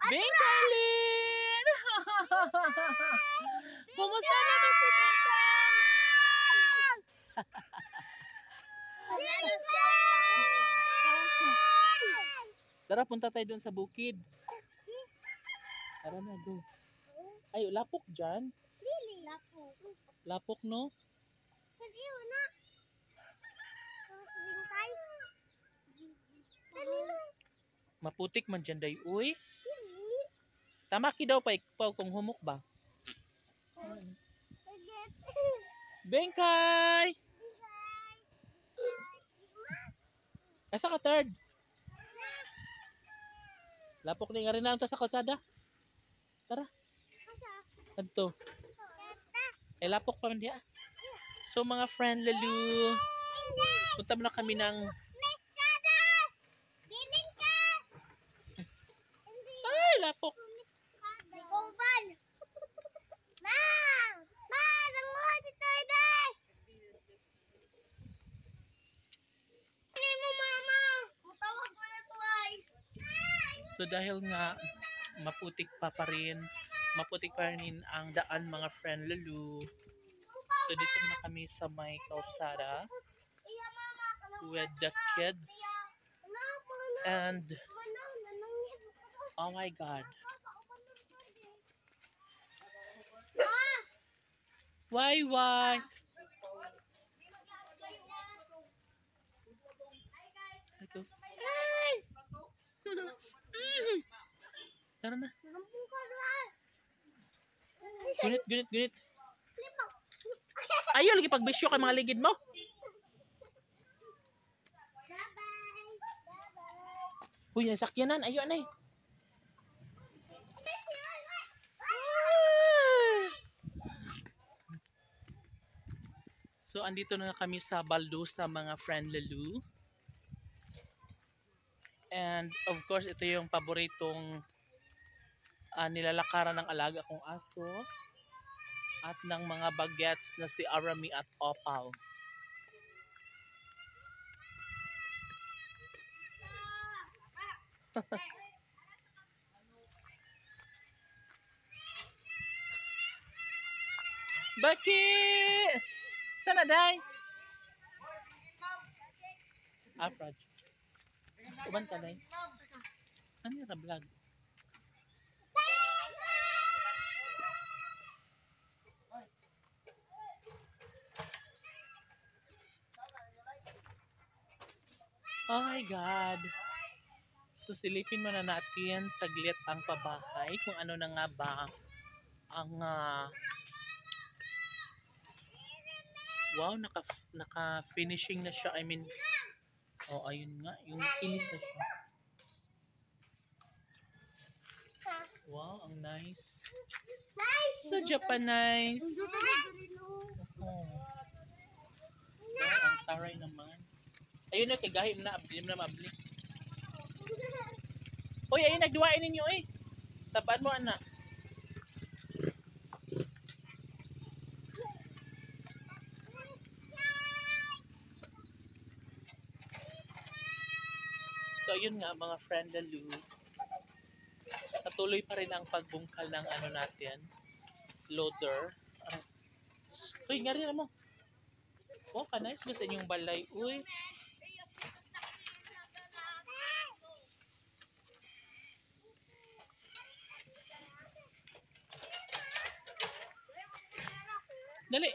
Benkalin! Kumusta naman si Benkal? Tara, punta tayo dun sa bukid. Tara na, go. Ay, lapok dyan. Lapok, no? Maputik man dyan, day. Uy. Tamaki daw pa ikaw kung humok ba? Bengkay! Asa ka third? Lapok ni nga rin na sa kalsada. Tara. Adto. Eh, lapok pa man diya. So mga friend lalu, punta muna kami ng ay, lapok. So dahil nga maputik pa rin ang daan mga friend lalu. So dito na kami sa may kalsada with the kids. And oh my God. Why? Ito. Tara na. Gunit. Ayaw lagi pagbisyo kay mga ligid mo. Uy, nasakyanan. Ayaw na eh. So, andito na kami sa Baldusa mga friend lalu. And of course, ito yung paboritong nilalakaran ng alaga kong aso at ng mga bagets na si Arami at Opal. Bakit? Sana day? Afraj. Uban ka day? Ano yung vlog? Oh my God. So silipin mo na natin saglit ang pabahay kung ano na nga ba ang wow, naka-finishing na siya. I mean, oh ayun nga, yung finish na siya. Wow, ang nice. So Japanese. Oh. Wow, ang taray naman. Ayun na, kagahim na, abli na mabli. Uy, ayun, nagduwain ninyo eh. Tabaan mo, anak. So, ayun nga, mga friend lalu. Patuloy pa rin ang pagbungkal ng ano natin. Loader. Uy, nga rin mo. Oh, kanais mo sa inyong balay. Uy. Dali.